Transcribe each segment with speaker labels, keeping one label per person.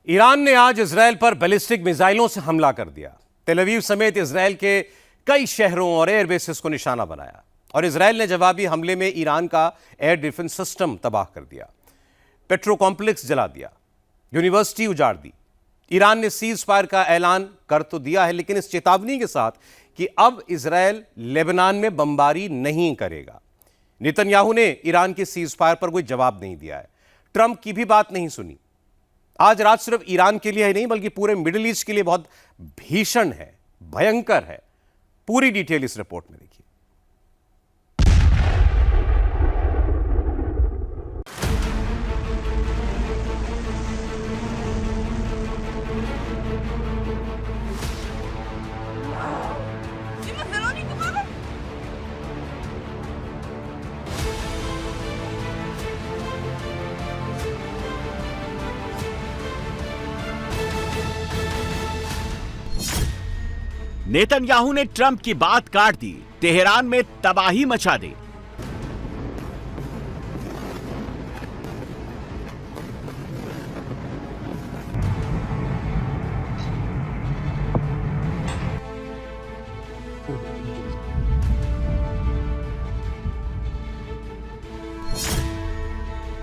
Speaker 1: Iran ने आज Israel पर बैलिस्टिक मिसाइलों से हमला कर दिया। तेल अवीव समेत इजरायल के कई शहरों और एयरबेसेस को निशाना बनाया और इजरायल ने जवाबी हमले में ईरान का एयर डिफेंस सिस्टम तबाह कर दिया, पेट्रो कॉम्प्लेक्स जला दिया, यूनिवर्सिटी उजाड़ दी। ईरान ने सीज फायर का ऐलान कर तो दिया है, लेकिन इस चेतावनी के साथ कि अब इजरायल लेबनान में बमबारी नहीं करेगा। नेतन्याहू ने ईरान के सीज फायर पर कोई जवाब नहीं दिया है, ट्रंप की भी बात नहीं सुनी। आज रात सिर्फ ईरान के लिए ही नहीं बल्कि पूरे मिडिल ईस्ट के लिए बहुत भीषण है, भयंकर है। पूरी डिटेल इस रिपोर्ट में देखिए।
Speaker 2: नेतन्याहू ने ट्रंप की बात काट दी, तेहरान में तबाही मचा दी।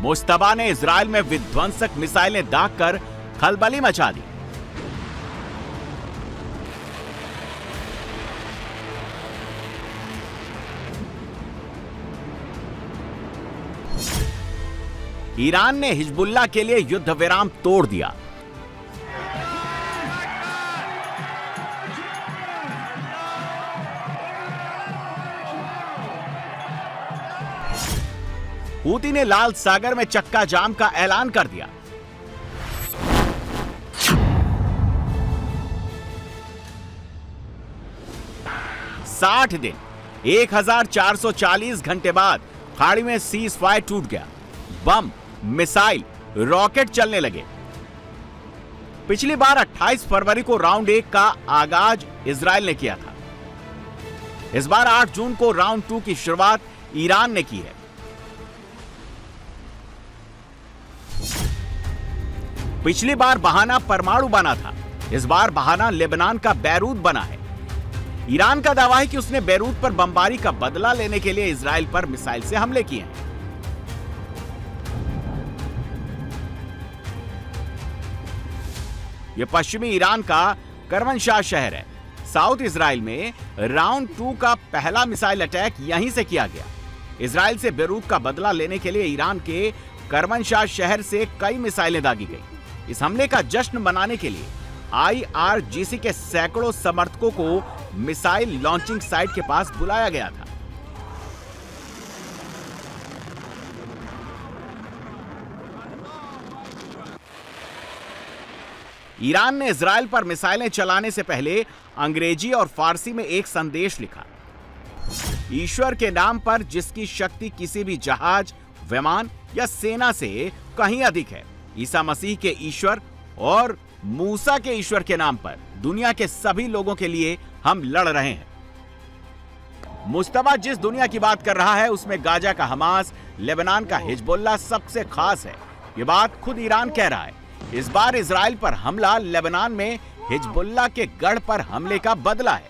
Speaker 2: मुश्तबा ने इजरायल में विध्वंसक मिसाइलें दागकर खलबली मचा दी। ईरान ने हिजबुल्लाह के लिए युद्ध विराम तोड़ दिया। हूती ने लाल सागर में चक्का जाम का ऐलान कर दिया। साठ दिन 1440 घंटे बाद खाड़ी में सीज फायर टूट गया। बम, मिसाइल, रॉकेट चलने लगे। पिछली बार 28 फरवरी को राउंड 1 का आगाज इजरायल ने किया था। इस बार 8 जून को राउंड 2 की शुरुआत ईरान ने की है। पिछली बार बहाना परमाणु बना था, इस बार बहाना लेबनान का बैरूत बना है। ईरान का दावा है कि उसने बैरूत पर बमबारी का बदला लेने के लिए इजरायल पर मिसाइल से हमले किए हैं। यह पश्चिमी ईरान का करमनशाह शहर है। साउथ इजराइल में राउंड 2 का पहला मिसाइल अटैक यहीं से किया गया। इजराइल से बैरूत का बदला लेने के लिए ईरान के करमनशाह शहर से कई मिसाइलें दागी गई। इस हमले का जश्न मनाने के लिए आईआरजीसी के सैकड़ों समर्थकों को मिसाइल लॉन्चिंग साइट के पास बुलाया गया था। ईरान ने इजरायल पर मिसाइलें चलाने से पहले अंग्रेजी और फारसी में एक संदेश लिखा। ईश्वर के नाम पर जिसकी शक्ति किसी भी जहाज, विमान या सेना से कहीं अधिक है, ईसा मसीह के ईश्वर और मूसा के ईश्वर के नाम पर दुनिया के सभी लोगों के लिए हम लड़ रहे हैं। मुश्तबा जिस दुनिया की बात कर रहा है उसमें गाजा का हमास, लेबनान का हिजबुल्लाह सबसे खास है। ये बात खुद ईरान कह रहा है। इस बार इजरायल पर हमला लेबनान में हिजबुल्लाह के गढ़ पर हमले का बदला है।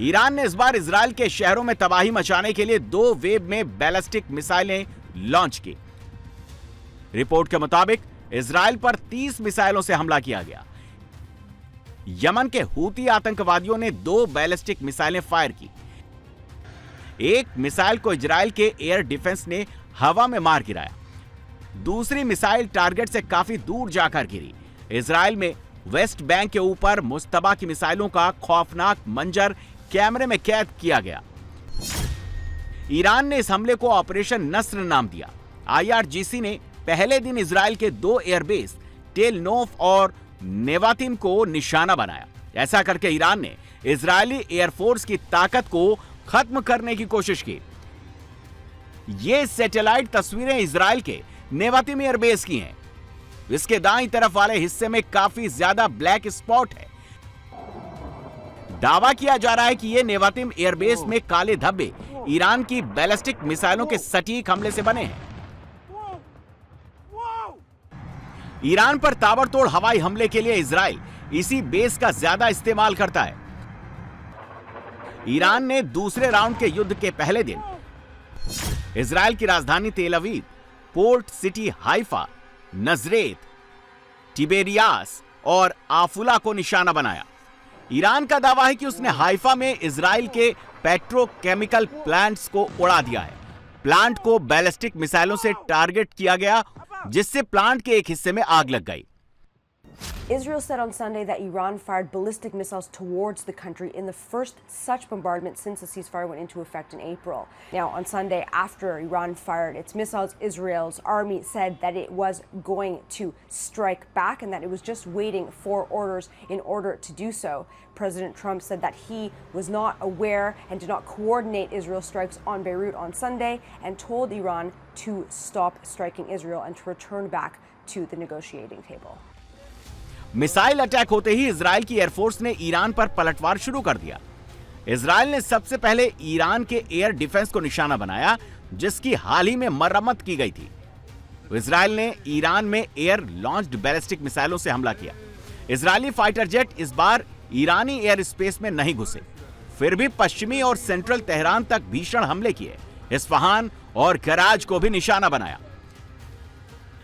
Speaker 2: ईरान ने इस बार इजरायल के शहरों में तबाही मचाने के लिए 2 वेव में बैलिस्टिक मिसाइलें लॉन्च की। रिपोर्ट के मुताबिक इजरायल पर 30 मिसाइलों से हमला किया गया। यमन के हूती आतंकवादियों ने 2 बैलिस्टिक मिसाइलें फायर की। एक मिसाइल को इजरायल के एयर डिफेंस ने हवा में मार गिराया। दूसरी मिसाइल टारगेट से काफी दूर जाकर गिरी। इजरायल में वेस्ट बैंक के ऊपर मुश्तबा की मिसाइलों का खौफनाक मंजर कैमरे में कैद किया गया। ईरान ने इस हमले को ऑपरेशन नस्र नाम दिया। IRGC ने पहले दिन इजराइल के 2 एयरबेस टेल नोफ और नेवातिम को निशाना बनाया। ऐसा करके ईरान ने इजरायली एयरफोर्स की ताकत को खत्म करने की कोशिश की। ये सैटेलाइट तस्वीरें इजराइल के नेवातिम एयरबेस की हैं। इसके दाईं तरफ वाले हिस्से में काफी ज्यादा ब्लैक स्पॉट है। दावा किया जा रहा है कि ये नेवातिम एयरबेस में काले धब्बे ईरान की बैलिस्टिक मिसाइलों के सटीक हमले से बने हैं। ईरान पर ताबड़तोड़ हवाई हमले के लिए इजराइल इसी बेस का ज्यादा इस्तेमाल करता है। ईरान ने दूसरे राउंड के युद्ध के पहले दिन इजराइल की राजधानी तेल अवीव, पोर्ट सिटी हाइफा, नजरेत, टिबेरियास और आफुला को निशाना बनाया। ईरान का दावा है कि उसने हाइफा में इजराइल के पेट्रोकेमिकल प्लांट्स को उड़ा दिया है। प्लांट को बैलिस्टिक मिसाइलों से टारगेट किया गया, जिससे प्लांट के एक हिस्से में आग लग गई।
Speaker 3: Israel said on Sunday that Iran fired ballistic missiles towards the country in the first such bombardment since the ceasefire went into effect in April. Now, on Sunday, after Iran fired its missiles, Israel's army said that it was going to strike back and that it was just waiting for orders in order to do so. President Trump said that he was not aware and did not coordinate Israel's strikes on Beirut on Sunday and told Iran to stop striking Israel and to return back to the negotiating table.
Speaker 2: Missile attack होते ही Israel की air force ने Iran पर पलटवार शुरू कर दिया। Israel ने सबसे पहले ईरान के एयर डिफेंस को निशाना बनाया, जिसकी हाल ही में मरम्मत की गई थी। इजराइल ने ईरान में एयर लॉन्च्ड बैलिस्टिक मिसाइलों से हमला किया। इजरायली फाइटर जेट इस बार ईरानी एयर स्पेस में नहीं घुसे, फिर भी पश्चिमी और सेंट्रल तेहरान तक भीषण हमले किए। इस्फहान और कराज को भी निशाना बनाया।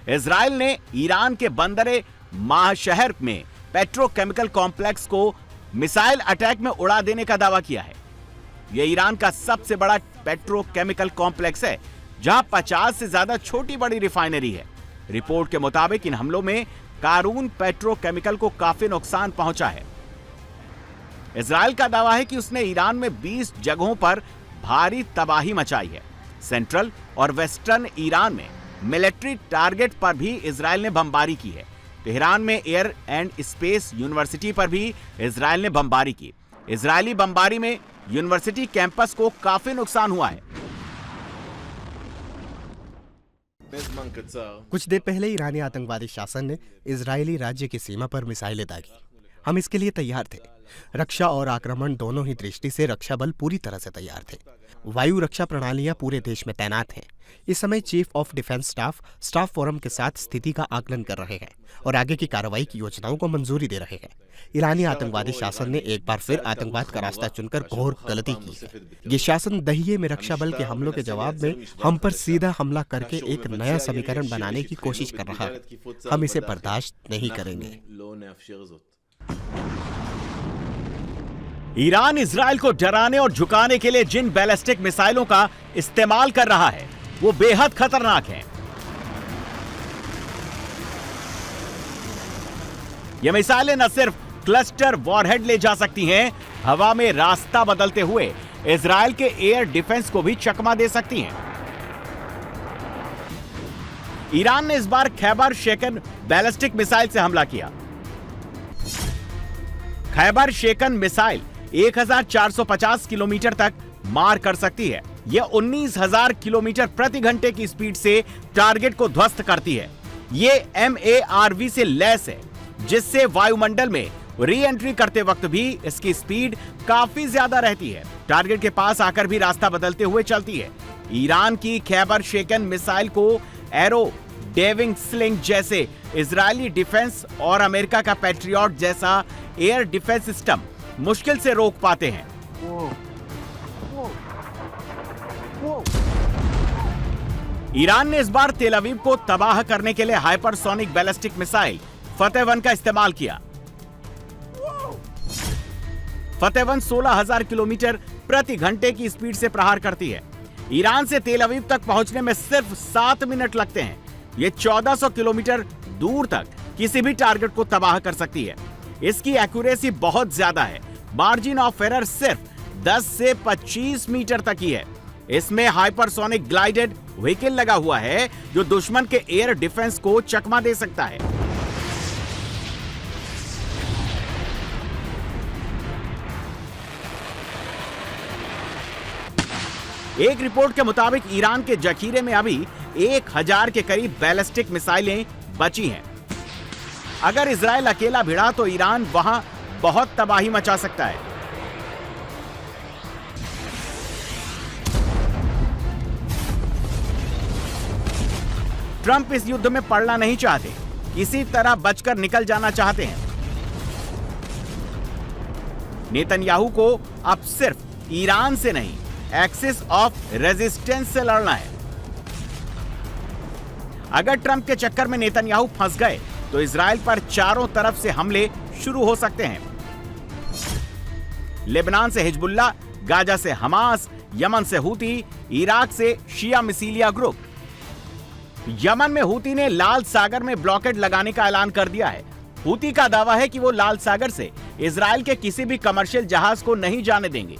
Speaker 2: इजराइल ने ईरान के बंदरे माहशहर में पेट्रोकेमिकल कॉम्प्लेक्स को मिसाइल अटैक में उड़ा देने का दावा किया है। यह ईरान का सबसे बड़ा पेट्रोकेमिकल कॉम्प्लेक्स है, जहां 50 से ज्यादा छोटी बड़ी रिफाइनरी है। रिपोर्ट के मुताबिक इन हमलों में कारून पेट्रोकेमिकल को काफी नुकसान पहुंचा है। इजराइल का दावा है कि उसने ईरान में 20 जगहों पर भारी तबाही मचाई है। सेंट्रल और वेस्टर्न ईरान में मिलिट्री टारगेट पर भी इजराइल ने बमबारी की है। तेहरान में एयर एंड स्पेस यूनिवर्सिटी पर भी इजराइल ने बमबारी की। इजरायली बमबारी में यूनिवर्सिटी कैंपस को काफी नुकसान हुआ है।
Speaker 4: कुछ देर पहले ईरानी आतंकवादी शासन ने इजरायली राज्य की सीमा पर मिसाइलें दागी। हम इसके लिए तैयार थे। रक्षा और आक्रमण दोनों ही दृष्टि से रक्षा बल पूरी तरह से तैयार थे। वायु रक्षा प्रणालियां पूरे देश में तैनात हैं। इस समय chief of defence staff forum के साथ स्थिति का आकलन कर रहे हैं और आगे की कार्रवाई की योजनाओं को मंजूरी दे रहे हैं। ईरानी आतंकवादी शासन ने एक बार फिर आतंकवाद का रास्ता चुनकर घोर गलती की है। ये शासन दहिये में रक्षा बल के हमलों के जवाब में हम पर सीधा हमला करके एक नया समीकरण बनाने की कोशिश कर रहा है। हम इसे बर्दाश्त नहीं करेंगे।
Speaker 2: ईरान इजराइल को डराने और झुकाने के लिए जिन बैलिस्टिक मिसाइलों का इस्तेमाल कर रहा है, वो बेहद खतरनाक है। ये मिसाइलें न सिर्फ क्लस्टर वॉरहेड ले जा सकती हैं, हवा में रास्ता बदलते हुए इजराइल के एयर डिफेंस को भी चकमा दे सकती हैं। ईरान ने इस बार खैबर शेकन बैलिस्टिक मिसाइल से हमला किया। खैबर शेकन मिसाइल 1450 किलोमीटर तक मार कर सकती है। यह 19,000 किलोमीटर प्रति घंटे की स्पीड से टारगेट को ध्वस्त करती है। यह MARV से लैस है, जिससे वायुमंडल में री एंट्री करते वक्त भी इसकी स्पीड काफी ज्यादा रहती है। टारगेट के पास आकर भी रास्ता बदलते हुए चलती है। ईरान की खैबर शेकन मिसाइल को एरो डेविंग स्लिंग जैसे इजरायली डिफेंस और अमेरिका का पैट्रियट जैसा एयर डिफेंस सिस्टम मुश्किल से रोक पाते हैं। ईरान ने इस बार तेल अवीव को तबाह करने के लिए हाइपरसोनिक बैलिस्टिक मिसाइल फतेह 1 का इस्तेमाल किया। फतेह 1 16,000 किलोमीटर प्रति घंटे की स्पीड से प्रहार करती है। ईरान से तेल अवीव तक पहुंचने में सिर्फ 7 मिनट लगते हैं। यह 1400 किलोमीटर दूर तक किसी भी टारगेट को तबाह कर सकती है। इसकी एक्यूरेसी बहुत ज्यादा है। मार्जिन ऑफ एरर सिर्फ 10 से 25 मीटर तक ही है। इसमें हाइपरसोनिक ग्लाइडेड व्हीकल लगा हुआ है जो दुश्मन के एयर डिफेंस को चकमा दे सकता है। एक रिपोर्ट के मुताबिक ईरान के जखीरे में अभी 1000 के करीब बैलिस्टिक मिसाइलें बची हैं। अगर इजराइल अकेला भिड़ा तो ईरान वहां बहुत तबाही मचा सकता है। ट्रंप इस युद्ध में पड़ना नहीं चाहते, किसी तरह बचकर निकल जाना चाहते हैं। नेतन्याहू को अब सिर्फ ईरान से नहीं, एक्सिस ऑफ रेजिस्टेंस से लड़ना है। अगर ट्रंप के चक्कर में नेतन्याहू फंस गए तो इजराइल पर चारों तरफ से हमले शुरू हो सकते हैं। लेबनान से हिजबुल्लाह, गाजा से हमास, यमन से हूती, इराक से शिया मिसीलिया ग्रुप। यमन में हूती ने लाल सागर में ब्लॉकेड लगाने का ऐलान कर दिया है। हूती का दावा है कि वो लाल सागर से इजराइल के किसी भी कमर्शियल जहाज को नहीं जाने देंगे।